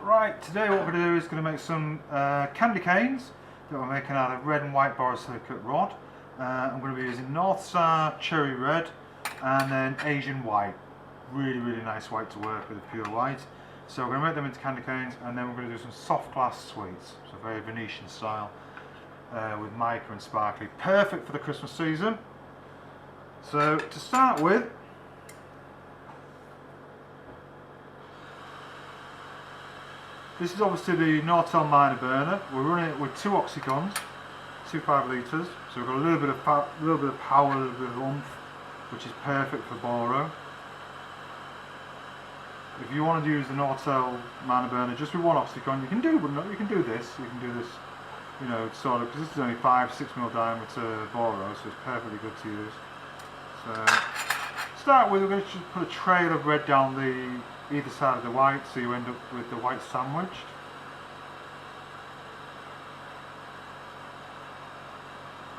Right, today what we're going to do is going to make some candy canes that we're making out of red and white borosilicate rod. I'm going to be using North Star Cherry Red and then Asian White. Really nice white to work with, a pure white. So we're going to make them into candy canes, and then we're going to do some soft glass sweets, so very Venetian style, with mica and sparkly. Perfect for the Christmas season. So to start with, this is obviously the Nortel minor burner. We're running it with 2 oxycons, 2 5 litres. So we've got a little bit of power, a little bit of oomph, which is perfect for Boro. If you want to use the Nortel minor burner just with 1 oxycon, you can do, but you can do this. You can do this, you know, sort of, because this is only 5-6mm diameter Boro, so it's perfectly good to use. So to start with, we're going to just put a trail of red down either side of the white, so you end up with the white sandwiched.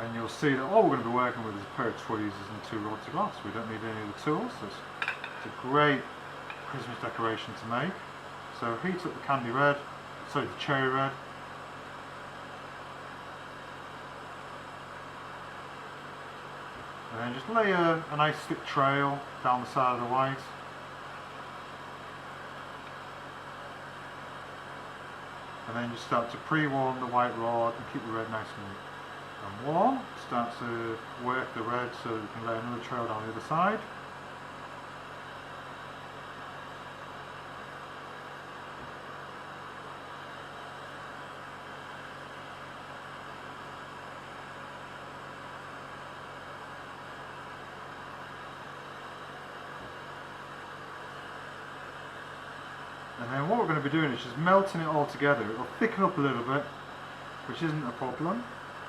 And you'll see that all we're going to be working with is a pair of tweezers and 2 rods of glass. We don't need any of the tools. So it's a great Christmas decoration to make. So heat up the the cherry red. And then just lay a nice thick trail down the side of the white. And then just start to pre-warm the white rod and keep the red nice and warm. Start to work the red so you can lay another trail down the other side. And then what we're going to be doing is just melting it all together. It'll thicken up a little bit, which isn't a problem.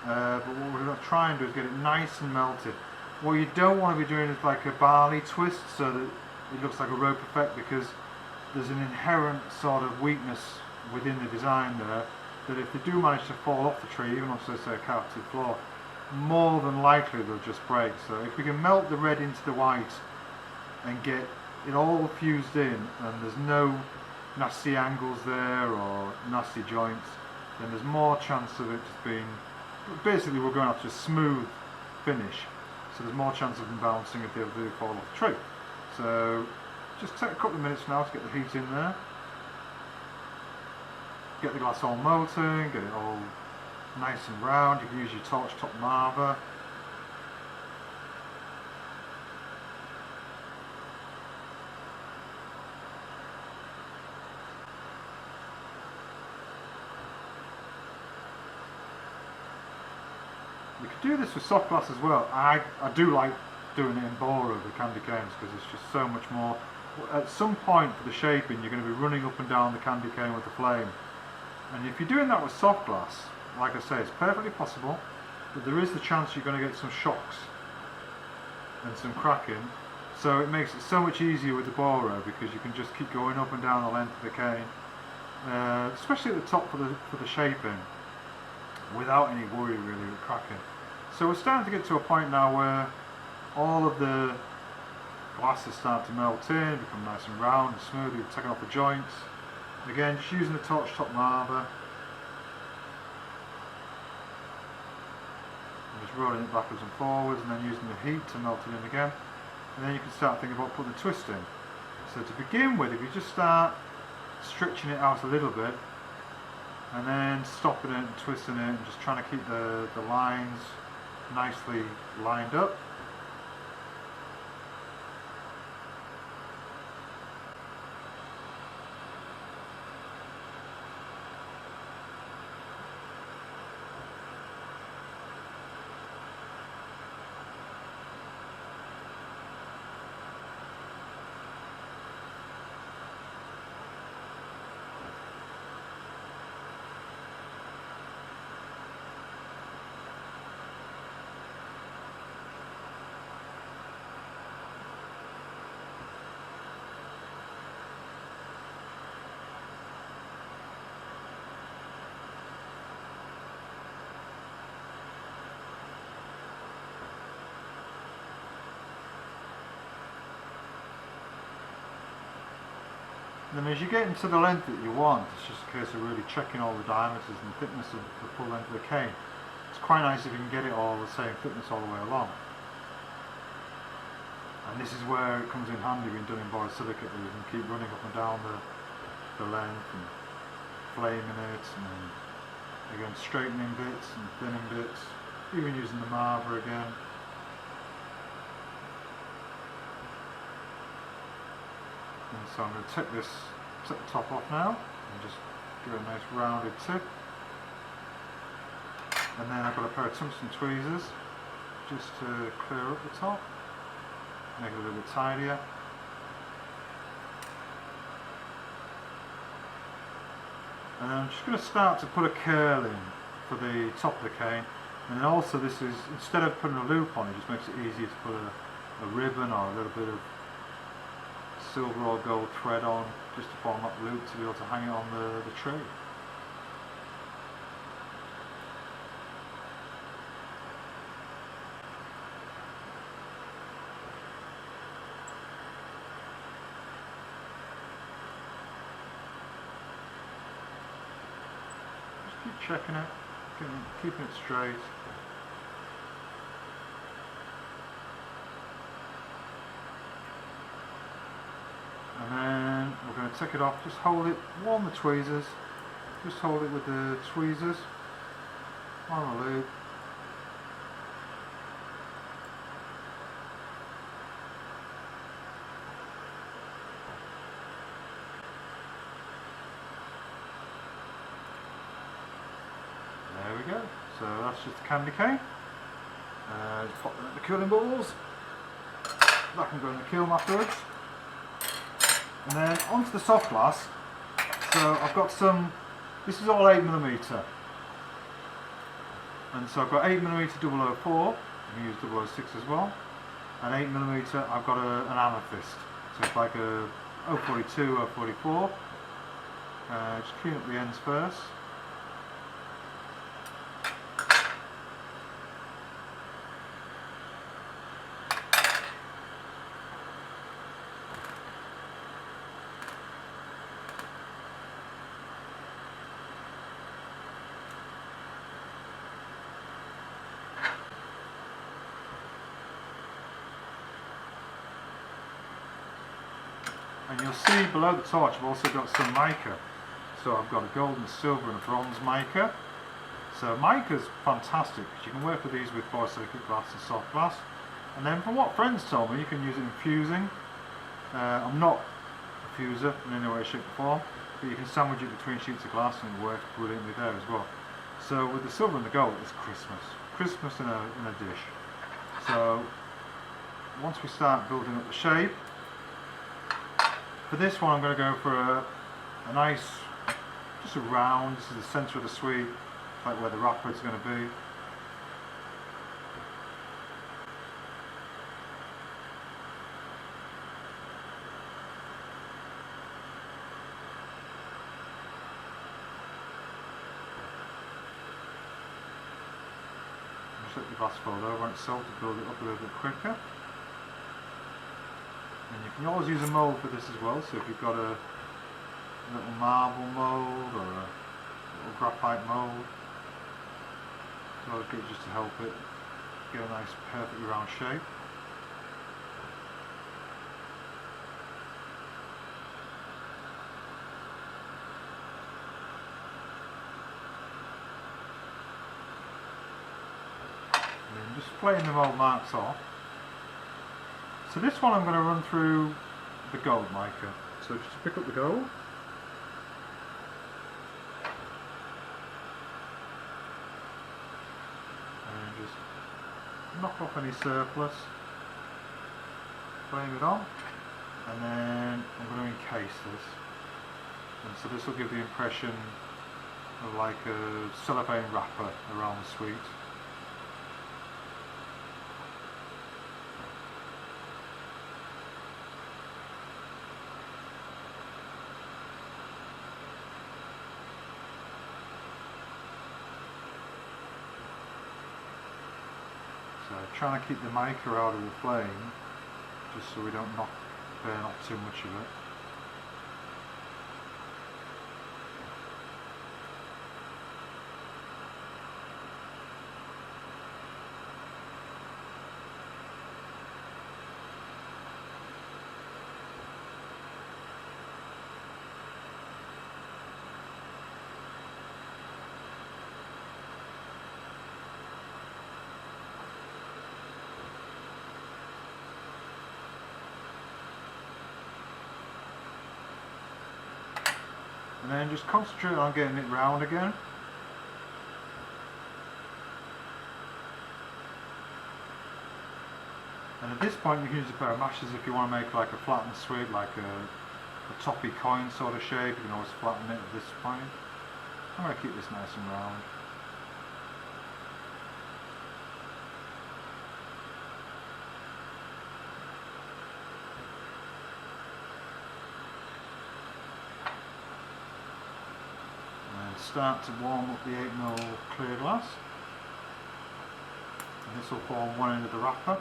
But what we're going to try and do is get it nice and melted. What you don't want to be doing is like a barley twist so that it looks like a rope effect, because there's an inherent sort of weakness within the design there, that if they do manage to fall off the tree, even off, say, a carpeted floor, more than likely they'll just break. So if we can melt the red into the white and get it all fused in, and there's no nasty angles there or nasty joints, then there's more chance of it just being, basically we're going after a smooth finish, so there's more chance of them bouncing if they do fall off the tree. So just take a couple of minutes now to get the heat in there, get the glass all molten, get it all nice and round. You can use your torch top marver. You could do this with soft glass as well. I do like doing it in Boro, the candy canes, because it's just so much more. At some point for the shaping, you're going to be running up and down the candy cane with the flame. And if you're doing that with soft glass, like I say, it's perfectly possible, but there is the chance you're going to get some shocks and some cracking. So it makes it so much easier with the Boro, because you can just keep going up and down the length of the cane, especially at the top for the shaping, without any worry really with cracking. So we're starting to get to a point now where all of the glasses start to melt in, become nice and round and smooth. We've taken off the joints. Again, just using the torch top marver, and just rolling it backwards and forwards, and then using the heat to melt it in again. And then you can start thinking about putting the twist in. So to begin with, if you just start stretching it out a little bit, and then stopping it and twisting it, and just trying to keep the lines nicely lined up. And then as you get into the length that you want, it's just a case of really checking all the diameters and the thickness of the full length of the cane. It's quite nice if you can get it all the same thickness all the way along. And this is where it comes in handy when done in borosilicate, that you can keep running up and down the length and flaming it, and again straightening bits and thinning bits, even using the marver again. And so I'm going to take the top off now and just give it a nice rounded tip. And then I've got a pair of tungsten tweezers just to clear up the top, make it a little bit tidier. And I'm just going to start to put a curl in for the top of the cane. And then also this is, instead of putting a loop on, it just makes it easier to put a ribbon or a little bit of silver or gold thread on, just to form that loop to be able to hang it on the tree. Just keep checking it, keeping it straight. And then we're going to take it off, just hold it, warm the tweezers, just hold it with the tweezers on the loop. There we go, so that's just the candy cane. Just pop them in the cooling balls, that can go in the kiln afterwards. And then onto the soft glass. So I've got some, this is all 8mm, and so I've got 8mm 004, you can use 006 as well, and 8mm I've got an amethyst, so it's like a 042, 044. Just clean up the ends first. And you'll see below the torch I've also got some mica. So I've got a gold and silver and a bronze mica. So mica's fantastic because you can work with these with borosilicate glass and soft glass. And then from what friends told me, you can use it in fusing. I'm not a fuser in any way, shape or form, but you can sandwich it between sheets of glass and it works brilliantly there as well. So with the silver and the gold, it's Christmas. Christmas in a dish. So once we start building up the shape, for this one I'm going to go for a nice, just a round, this is the centre of the sweet, like where the wrapper is going to be. Just let the glass fold over on itself to build it up a little bit quicker. And you can always use a mould for this as well, so if you've got a little marble mould or a little graphite mould, it's always good just to help it get a nice perfectly round shape. And then just flaying the mould marks off. So this one I'm going to run through the gold mica. So just pick up the gold. And just knock off any surplus. Flame it on. And then I'm going to encase this. And so this will give the impression of like a cellophane wrapper around the sweet. So trying to keep the mica out of the flame, just so we don't burn off too much of it. and then just concentrate on getting it round again. And at this point you can use a pair of mashers if you want to make like a flattened sweep, like a toppy coin sort of shape. You can always flatten it at this point. I'm going to keep this nice and round. And start to warm up the 8mm clear glass. And this will form one end of the wrapper.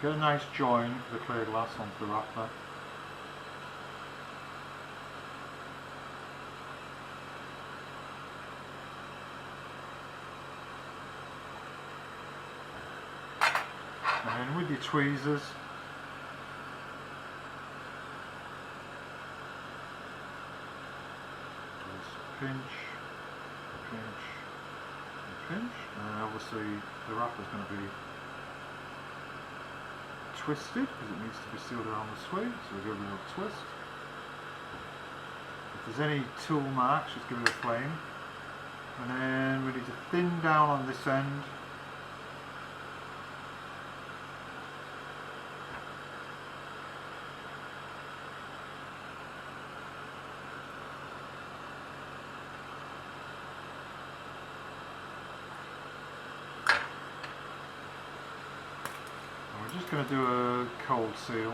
Get a nice join for the clear glass onto the wrapper. And then with your tweezers, just pinch, pinch, and pinch. And obviously the wrapper's going to be twisted because it needs to be sealed around the sweep, so we'll give it a little twist. If there's any tool marks, just give it a flame. And then we need to thin down on this end. We're just going to do a cold seal.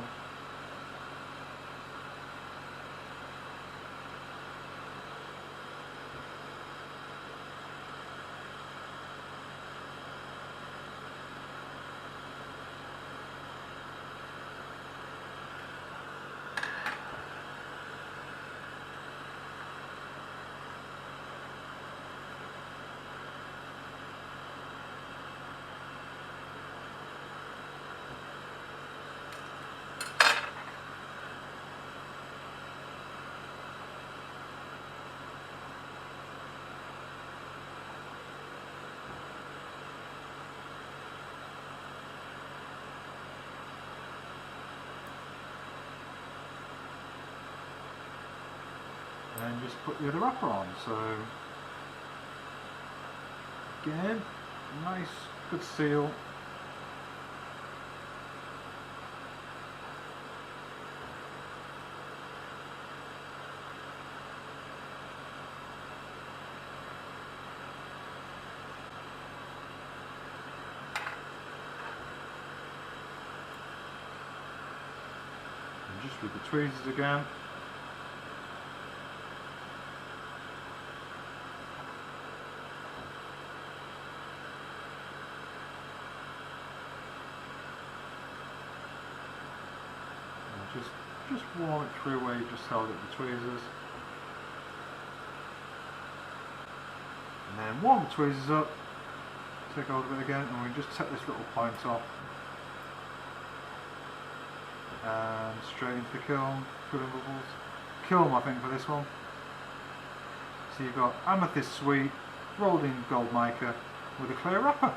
And just put the other wrapper on. So again, nice good seal. And just with the tweezers again. Just warm it through where you just held it with the tweezers. And then warm the tweezers up, take hold of it again, and we just take this little point off. And straight into the kiln, filling bubbles. Kiln, I think, for this one. So you've got amethyst sweet, rolled in gold mica with a clear wrapper.